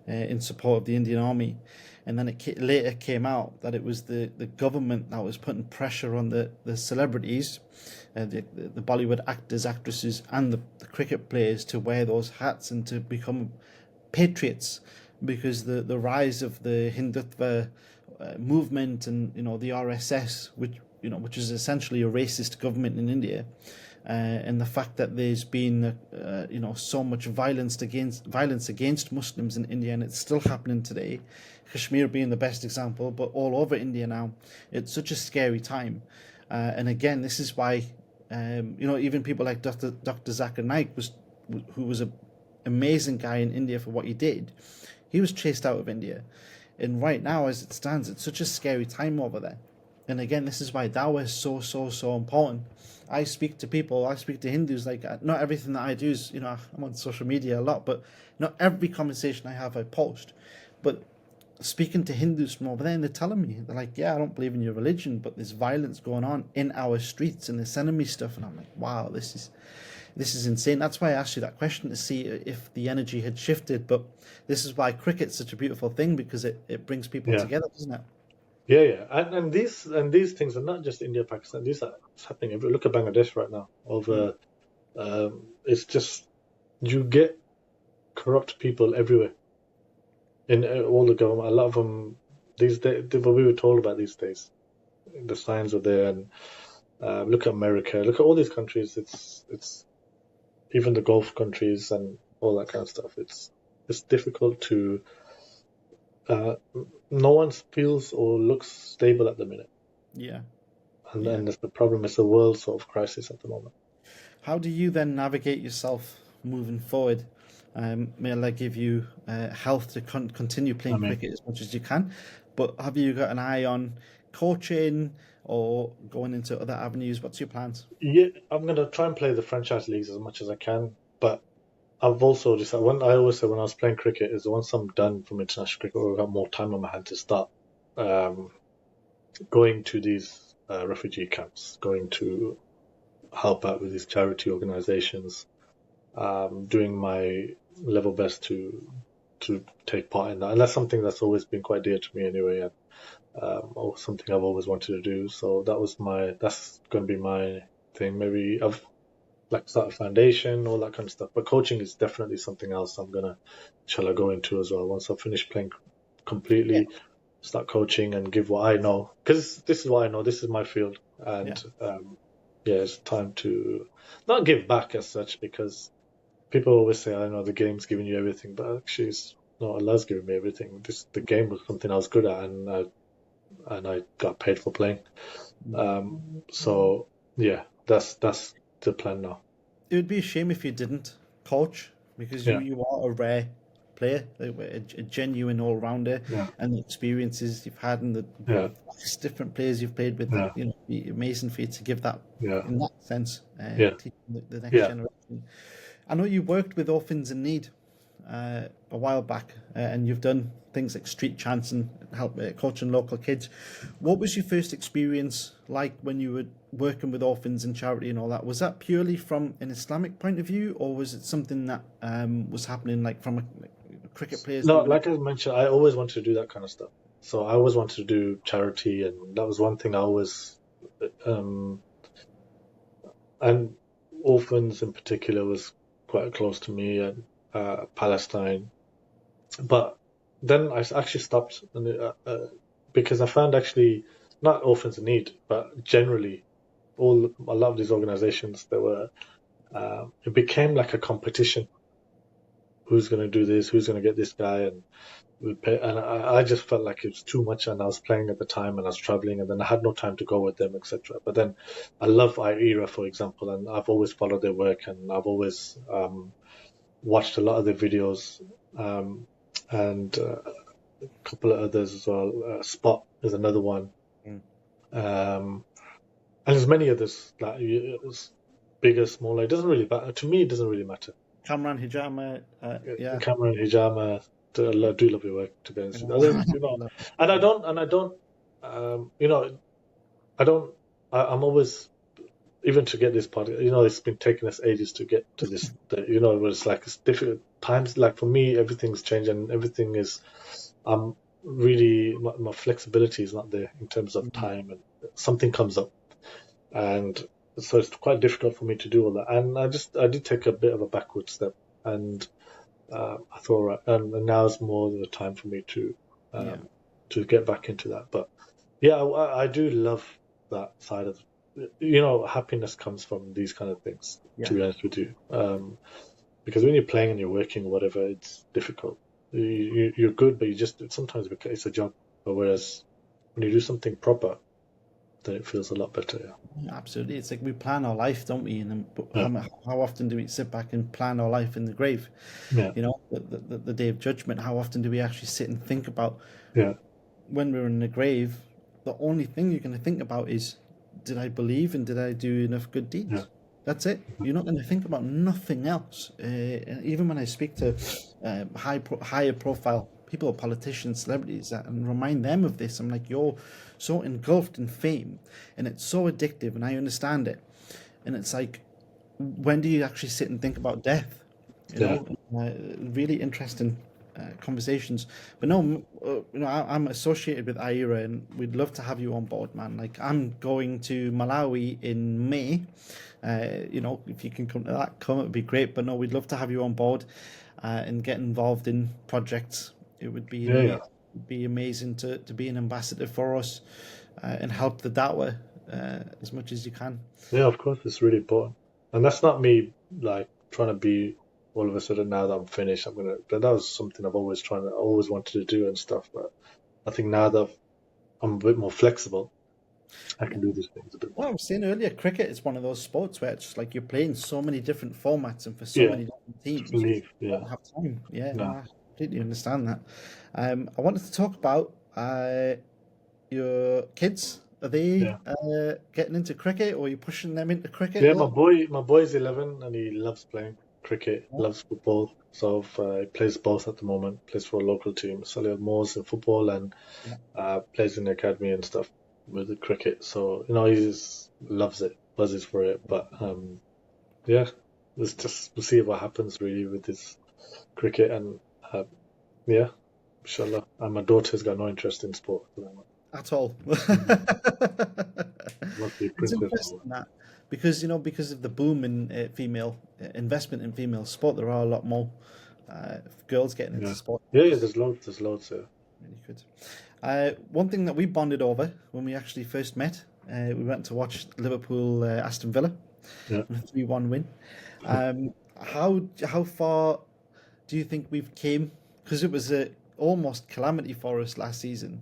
in support of the Indian army, and then it later came out that it was the government that was putting pressure on the celebrities, the Bollywood actors, actresses, and the cricket players to wear those hats and to become patriots, because the rise of the Hindutva movement and the RSS, which is essentially a racist government in India. And the fact that there's been, so much violence against Muslims in India, and it's still happening today. Kashmir being the best example, but all over India now, it's such a scary time. And again, this is why, even people like Dr. Zakir Naik who was an amazing guy in India for what he did. He was chased out of India, and right now, as it stands, it's such a scary time over there. And again, this is why Dawah is so important. I speak to people, I speak to Hindus, like, not everything that I do is, I'm on social media a lot, but not every conversation I have I post. But speaking to Hindus from over there, and they're telling me, they're like, yeah, I don't believe in your religion, but there's violence going on in our streets, and they're sending me stuff, and I'm like, wow, this is insane. That's why I asked you that question, to see if the energy had shifted. But this is why cricket's such a beautiful thing, because it brings people together, doesn't it? Yeah. And these things are not just India, Pakistan. It's happening everywhere. Look at Bangladesh right now. It's just, you get corrupt people everywhere in all the government. A lot of them these days, what we were told about these days, the signs are there. And look at America. Look at all these countries. It's even the Gulf countries and all that kind of stuff. It's difficult to. No one feels or looks stable at the minute. Yeah. And then that's the problem. It's a world sort of crisis at the moment. How do you then navigate yourself moving forward? May Allah give you health to continue playing cricket as much as you can. But have you got an eye on coaching or going into other avenues? What's your plans? Yeah, I'm going to try and play the franchise leagues as much as I can. But I've also decided, I always say when I was playing cricket, is once I'm done from international cricket, or I've got more time on my hand, to start going to these refugee camps, going to help out with these charity organizations, doing my level best to take part in that. And that's something that's always been quite dear to me anyway, and something I've always wanted to do. So that's going to be my thing. Maybe like start a foundation, all that kind of stuff. But coaching is definitely something else I'm gonna, inshallah, go into as well. Once I finish playing completely, start coaching and give what I know, because this is what I know. This is my field, and it's time to not give back as such, because people always say, I know the game's giving you everything, but actually it's not. Allah's giving me everything. The game was something I was good at, and I got paid for playing. So yeah, that's the plan now. It would be a shame if you didn't coach, because you are a rare player, a genuine all-rounder, and the experiences you've had and the different players you've played with, you know, it'd be amazing for you to give that in that sense, teaching the next generation. I know you worked with orphans in need a while back, and you've done things like street chants and help coaching local kids. What was your first experience like when you were working with orphans and charity and all that? Was that purely from an Islamic point of view, or was it something that was happening like from a cricket players? No, like I mentioned, I always wanted to do that kind of stuff. So I always wanted to do charity, and that was one thing I always and orphans in particular was quite close to me, and Palestine. But then I actually stopped, because I found actually not orphans in need, but generally a lot of these organizations that were it became like a competition. Who's going to do this? Who's going to get this guy? And I just felt like it was too much, and I was playing at the time, and I was traveling, and then I had no time to go with them, etc. But then I love IRA, for example, and I've always followed their work, and I've always watched a lot of their videos, and a couple of others as well. Spot is another one, and there's many others, like bigger, smaller. It doesn't really matter to me. It doesn't really matter. Cameron Hijama, Cameron Hijama, I do love your work, to be honest. I'm always, even to get this podcast, you know, it's been taking us ages to get to this. You know, it was like it's difficult times. Like for me, everything's changed, and everything is. Really, my flexibility is not there in terms of time, and something comes up, and so it's quite difficult for me to do all that. And I did take a bit of a backward step, and I thought, right, and now is more the time for me to get back into that. But yeah, I do love that side of, you know, happiness comes from these kind of things. To be honest with you, because when you're playing and you're working, or whatever, it's difficult. You're good, but sometimes it's a job. But whereas when you do something proper, then it feels a lot better. Yeah, absolutely. It's like we plan our life, don't we? And then, how often do we sit back and plan our life in the grave? You know, the day of judgment. How often do we actually sit and think about? When we're in the grave, the only thing you're going to think about is, did I believe and did I do enough good deeds? That's it. You're not going to think about nothing else. Even when I speak to higher profile people, politicians, celebrities, and remind them of this, I'm like, you're so engulfed in fame, and it's so addictive, and I understand it. And it's like, when do you actually sit and think about death? You know, really interesting conversations. But no, you know, I'm associated with IRA, and we'd love to have you on board, man. Like, I'm going to Malawi in May. You know, if you can come to that, it would be great. But no, we'd love to have you on board and get involved in projects. It would be be amazing to be an ambassador for us and help the Dawah as much as you can. Yeah, of course, it's really important. And that's not me like trying to be all of a sudden, now that I'm finished, that was something I've always wanted to do and stuff. But I think now that I'm a bit more flexible, I can do these things a bit more. Well, I was saying earlier, cricket is one of those sports where it's like you're playing so many different formats and for so many different teams. You don't have time. No, I completely understand that. I wanted to talk about your kids. Are they getting into cricket, or are you pushing them into cricket? Yeah, my boy's 11 and he loves playing cricket, loves football. So he plays both at the moment. Plays for a local team, Solihull Moors in football, and plays in the academy and stuff with the cricket. So he just loves it, buzzes for it. But we'll see what happens really with his cricket, and inshallah. And my daughter's got no interest in sport at the moment. At all. Must be It's interesting that because of the boom in female investment in female sport, there are a lot more girls getting into sport. Yeah, there's loads there. Really good. One thing that we bonded over when we actually first met, we went to watch Liverpool Aston Villa, a 3-1 win. How far do you think we've came? Because it was a almost calamity for us last season.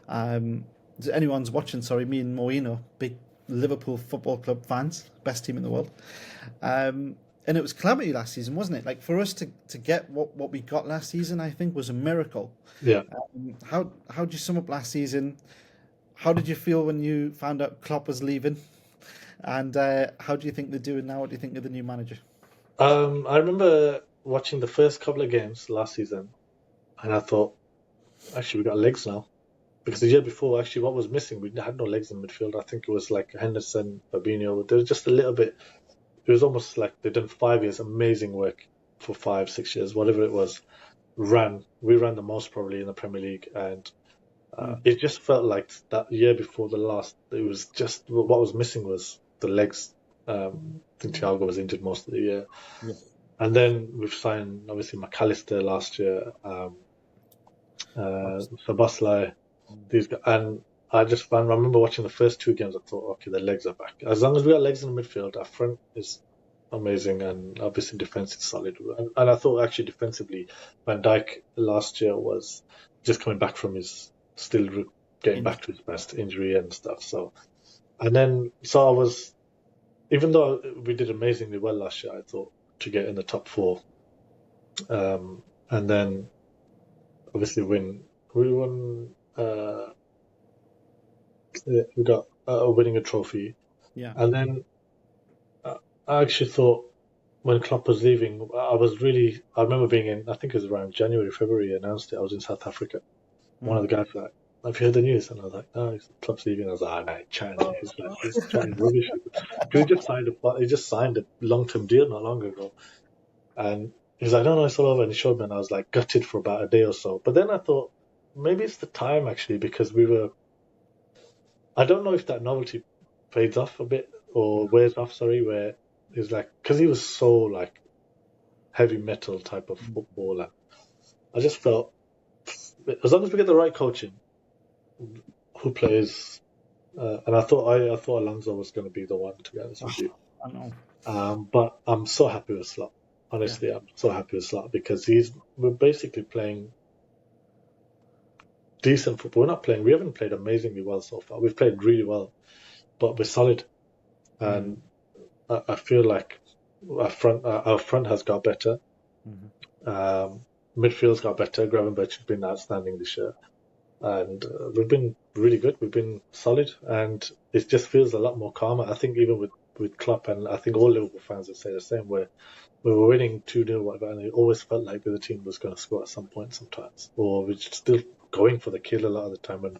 Anyone's watching, sorry, me and Moeen are big Liverpool Football Club fans, best team in the world. And it was calamity last season, wasn't it? Like, for us to get what we got last season, I think was a miracle. Yeah. How did you sum up last season? How did you feel when you found out Klopp was leaving? And how do you think they're doing now? What do you think of the new manager? I remember watching the first couple of games last season, and I thought, actually, we got legs now. Because the year before, actually, what was missing, we had no legs in midfield. I think it was like Henderson, Fabinho. There was just a little bit. It was almost like they'd done 5 years, amazing work for 5-6 years, whatever it was. We ran the most probably in the Premier League, and it just felt like that year before the last. It was just what was missing was the legs. I think Thiago was injured most of the year, and then we've signed obviously McAllister last year, Szoboszlai. These guys, and I remember watching the first 2 games. I thought, okay, the legs are back. As long as we got legs in the midfield, our front is amazing, and obviously defense is solid. And I thought actually defensively, Van Dijk last year was just coming back from his getting back to his best injury and stuff. So I was, even though we did amazingly well last year, I thought to get in the top 4, and then obviously we won. We got winning a trophy, and then I actually thought when Klopp was leaving, I remember being in, I think it was around January, February, announced it. I was in South Africa. One of the guys was like, "Have you heard the news?" And I was like, "No, Klopp's leaving." I was like, "Oh, no, China." He's chatting rubbish. He just signed a long-term deal not long ago, and he's like, "No, it's all over." And he showed me, and I was like gutted for about a day or so. But then I thought, maybe it's the time actually, because I don't know if that novelty fades off a bit or wears off, where it's like, because he was so like heavy metal type of footballer. I just felt, as long as we get the right coaching, who plays, and I thought Alonso was going to be the one, to be honest with you. I know. But I'm so happy with Slot. Honestly, I'm so happy with Slot because we're basically playing decent football. We haven't played amazingly well so far. We've played really well, but we're solid. And I feel like our front has got better. Midfield's got better. Gravenberch has been outstanding this year. And we've been really good. We've been solid. And it just feels a lot more calmer. I think even with Klopp, and I think all Liverpool fans would say the same, where we were winning 2-0, whatever, and it always felt like the other team was going to score at some point sometimes. Or we're still going for the kill a lot of the time when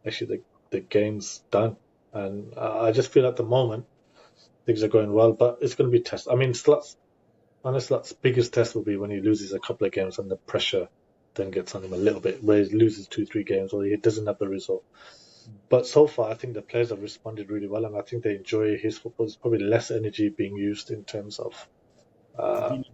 actually the game's done. And I just feel at the moment things are going well, but it's going to be test. I mean, Slot's biggest test will be when he loses a couple of games and the pressure then gets on him a little bit, where he loses 2-3 games or he doesn't have the result. But so far, I think the players have responded really well, and I think they enjoy his football. There's probably less energy being used in terms of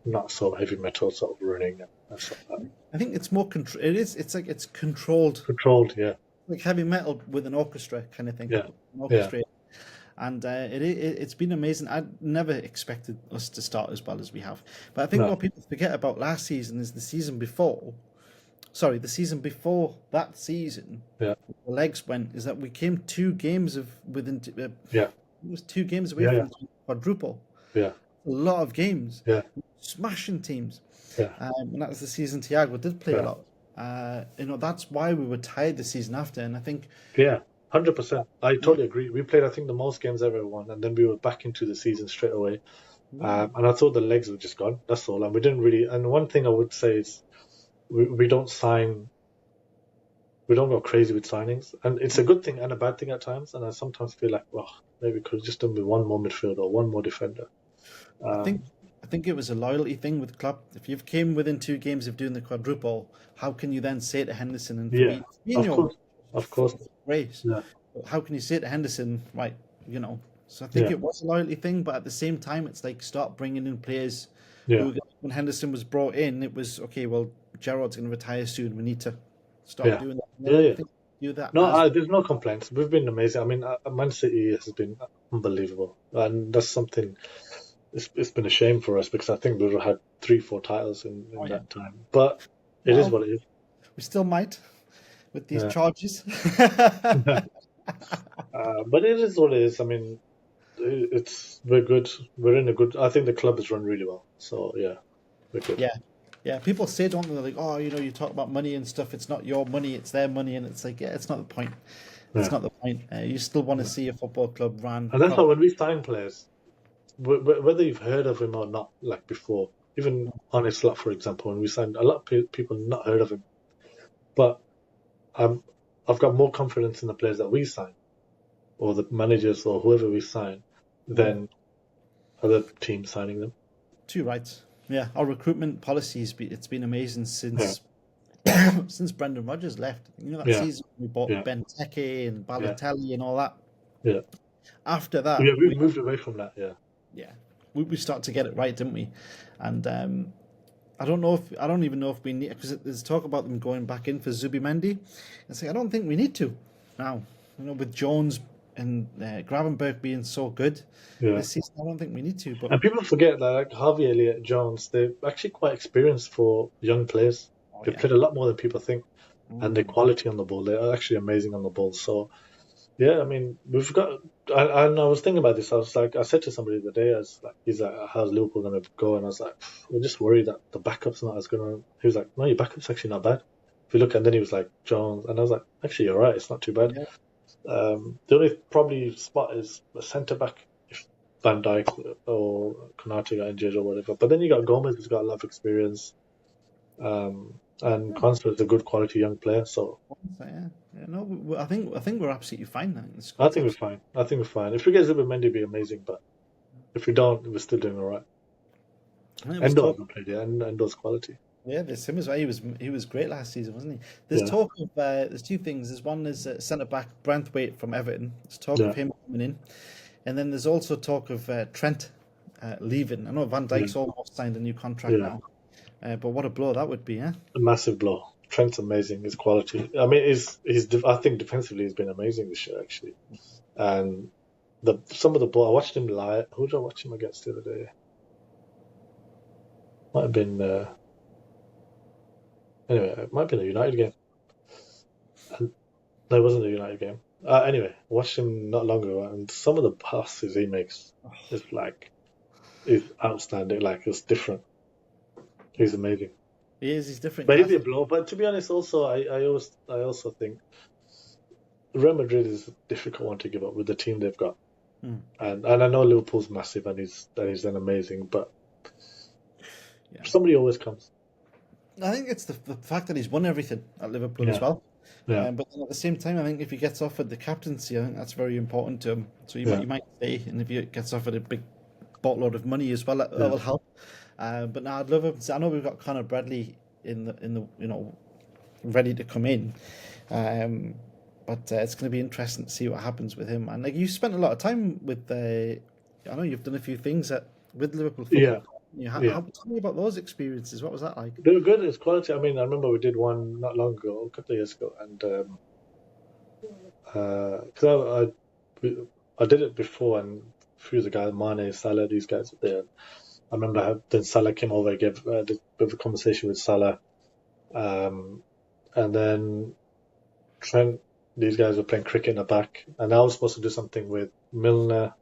not so heavy metal sort of running and stuff like that. I think it's more it's like it's controlled. Controlled, yeah. Like heavy metal with an orchestra kind of thing. Yeah. And it's been amazing. I never expected us to start as well as we have. But I think what people forget about last season is the season before that season, the legs went, is that we came 2 games within. It was 2 games away from the quadruple. Yeah. A lot of games. Yeah. Smashing teams. Yeah. And that was the season Thiago did play a lot. That's why we were tired the season after, and I think 100%. I totally agree. We played, I think, the most games ever won, and then we were back into the season straight away. And I thought the legs were just gone. That's all. And we didn't really. And one thing I would say is we don't go crazy with signings, and it's a good thing and a bad thing at times. And I sometimes feel like, well, maybe we could have just done with one more midfielder or one more defender. I think it was a loyalty thing with Klopp. If you've came within 2 games of doing the quadruple, how can you then say to Henderson and Fabinho, of course, race? Yeah. How can you say to Henderson, right? So I think it was a loyalty thing, but at the same time, it's like start bringing in players. Yeah. When Henderson was brought in, it was okay. Well, Gerrard's going to retire soon. We need to start doing that. Do that. No, there's no complaints. We've been amazing. I mean, Man City has been unbelievable, and that's something. It's been a shame for us because I think we've had 3-4 titles in that time. But it is what it is. We still might with these charges. But it is what it is. I mean, we're good. We're in a good. I think the club is run really well. So yeah, we're good. Yeah. People say, don't they? They're like, oh, you talk about money and stuff. It's not your money. It's their money, and it's like, it's not the point. It's not the point. You still want to see a football club run. And that's why when we sign players, whether you've heard of him or not, like before, even Honest Slot, for example, when we signed, a lot of people not heard of him, but I've got more confidence in the players that we sign, or the managers or whoever we sign, than other teams signing them. Too right. Yeah, our recruitment policies, it's been amazing since since Brendan Rodgers left. That season we bought Benteke and Balotelli and all that. Yeah. After that, we moved away from that. Yeah, we started to get it right, didn't we? And I don't even know if we need, because there's talk about them going back in for Zubimendi. And say I don't think we need to now. With Jones and Gravenberch being so good this season, I don't think we need to. But and people forget that like Harvey Elliott, Jones, they're actually quite experienced for young players. They've played a lot more than people think, and their quality on the ball, they're actually amazing on the ball. So. Yeah, I mean, we've got, and I was thinking about this. I said to somebody the other day, he's like, how's Liverpool going to go? And I was like, we're just worried that the backup's not as good. He was like, no, your backup's actually not bad. If you look, and then he was like, Jones, and I was like, actually, you're right, it's not too bad. Yeah. The only probably spot is a centre back if Van Dijk or Konate got injured or whatever. But then you got Gomez, who's got a lot of experience. And Constance is a good quality young player, so I think we're absolutely fine now. I think we're fine. If we get Zubimendi, it'd be amazing, but if we don't, we're still doing all right. Endo hasn't played yet, and Endo's quality. Yeah, there's him as well. He was great last season, wasn't he? There's talk of there's two things. There's one is centre back Branthwaite from Everton. There's talk of him coming in, and then there's also talk of Trent leaving. I know Van Dijk's almost signed a new contract now. But what a blow that would be, A massive blow. Trent's amazing. His quality. I mean, I think defensively he's been amazing this year, actually. And some of the ball, I watched him live. Who did I watch him against the other day? Might have been. Anyway, it might have been a United game. No, it wasn't a United game. Anyway, I watched him not long ago, and some of the passes he makes is outstanding. Like, it's different. He's amazing. He's different. But he'd be a blow. But to be honest, also I also think Real Madrid is a difficult one to give up with the team they've got. And I know Liverpool's massive and he's done amazing, but somebody always comes. I think it's the fact that he's won everything at Liverpool as well. Yeah. But then at the same time, I think if he gets offered the captaincy, I think that's very important to him. So you might stay, and if he gets offered a big boatload of money as well, that will help. But now I'd love him. I know we've got Conor Bradley in the ready to come in, but it's going to be interesting to see what happens with him. And like you spent a lot of time with, I know you've done a few things with Liverpool Football. Tell me about those experiences. What was that like? They were good. It's quality. I mean, I remember we did one not long ago, a couple of years ago, and because I did it before, and a few of the guys, Mane, Salah, these guys were there. I remember then Salah came over and gave a bit of a conversation with Salah. And then Trent, these guys were playing cricket in the back. And I was supposed to do something with Milner,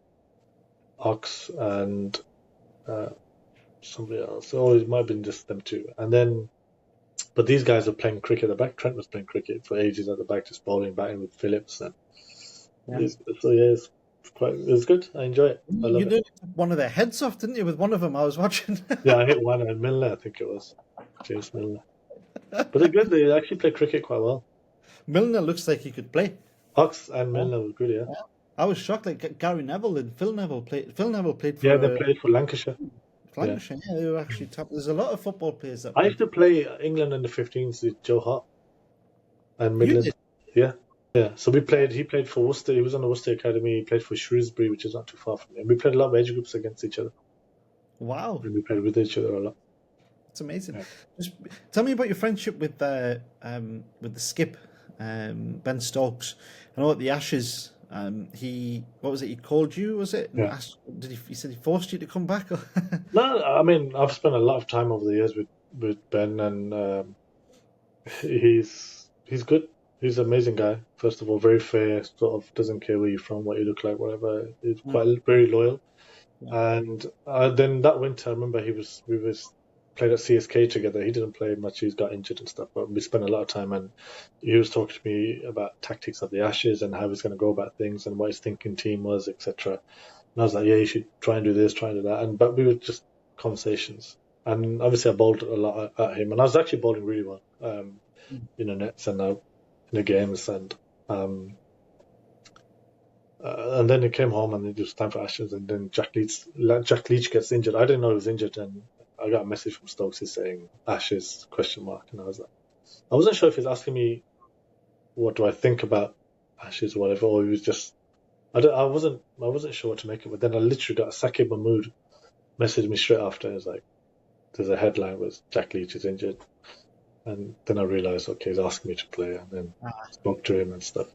Ox, and somebody else. Or it might have been just them two. But these guys were playing cricket at the back. Trent was playing cricket for ages at the back, just bowling, batting with Phillips. And it was good. I enjoy it. You did one of their heads off, didn't you? With one of them, I was watching. Yeah, I hit one and Milner, I think it was James Milner. But they're good. They actually play cricket quite well. Milner looks like he could play. Ox and Milner were good, yeah. I was shocked. Like Gary Neville and Phil Neville played. Phil Neville played for. Yeah, they played for Lancashire. Lancashire, they were actually top. There's a lot of football players that. I used to play England in the 15s with Joe Hart and Midland. Yeah. Yeah, so he played for Worcester. He was on the Worcester Academy. He played for Shrewsbury, which is not too far from him. We played a lot of age groups against each other. Wow. And we played with each other a lot. It's amazing. Yeah. Just tell me about your friendship with the skip, Ben Stokes. I know at the Ashes, he called you, was it? Yeah. He said he forced you to come back? No, I mean, I've spent a lot of time over the years with Ben, and he's good. He's an amazing guy. First of all, very fair, sort of doesn't care where you're from, what you look like, whatever. He's very loyal. Yeah. And then that winter, I remember we played at CSK together. He didn't play much. He's got injured and stuff, but we spent a lot of time, and he was talking to me about tactics of the Ashes and how he's going to go about things and what his thinking team was, etc. And I was like, yeah, you should try and do this, try and do that. But we were just conversations. And obviously I bowled a lot at him, and I was actually bowling really well in the nets and in the games, and then he came home and it was time for Ashes, and then Jack Leach gets injured. I didn't know he was injured, and I got a message from Stokes saying Ashes ? And I was like, I wasn't sure if he's asking me what do I think about Ashes or whatever, or he was just I wasn't sure what to make of it. But then I literally got Saqib Mahmood messaged me straight after. It was like, there's a headline was Jack Leach is injured, and then I realized, okay, he's asking me to play, and then spoke to him and stuff.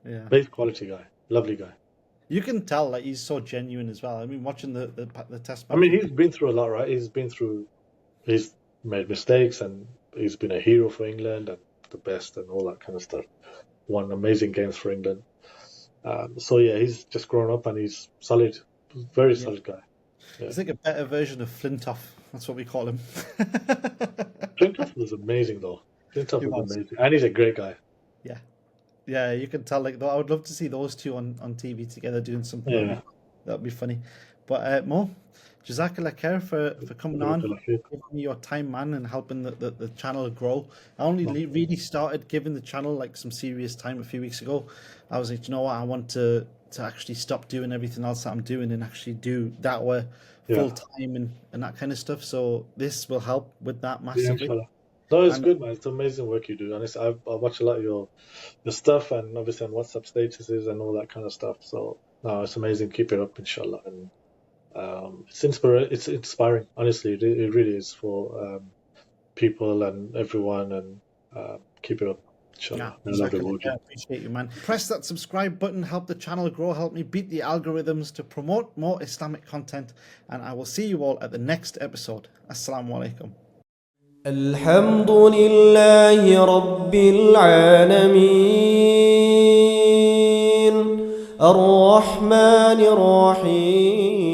Yeah. Very quality guy, lovely guy. You can tell like he's so genuine as well. I mean, watching the test match. I mean, he's been through a lot, right? He's made mistakes, and he's been a hero for England and the best and all that kind of stuff. Won amazing games for England. So yeah, he's just grown up and he's solid, very solid guy. Yeah. He's like a better version of Flintoff. That's what we call him. Flintoff was amazing though. Flintoff was amazing, and he's a great guy. Yeah. Yeah, you can tell. Like, I would love to see those two on TV together doing something. Yeah. That'd be funny. But Mo, Jazakallah khair for coming on, giving me your time, man, and helping the channel grow. I only really started giving the channel like some serious time a few weeks ago. I was like, you know what, I want to actually stop doing everything else that I'm doing and actually do Dawah full time and that kind of stuff. So this will help with that massively. Yeah, no, it's good, man. It's amazing work you do. Honestly, I watch a lot of your stuff, and obviously on WhatsApp statuses and all that kind of stuff. So no, it's amazing. Keep it up, inshallah. And it's inspiring. Honestly, it really is for people and everyone. And keep it up, inshallah. I appreciate you, man. Press that subscribe button. Help the channel grow. Help me beat the algorithms to promote more Islamic content. And I will see you all at the next episode. Assalamu alaikum. الحمد لله رب العالمين الرحمن الرحيم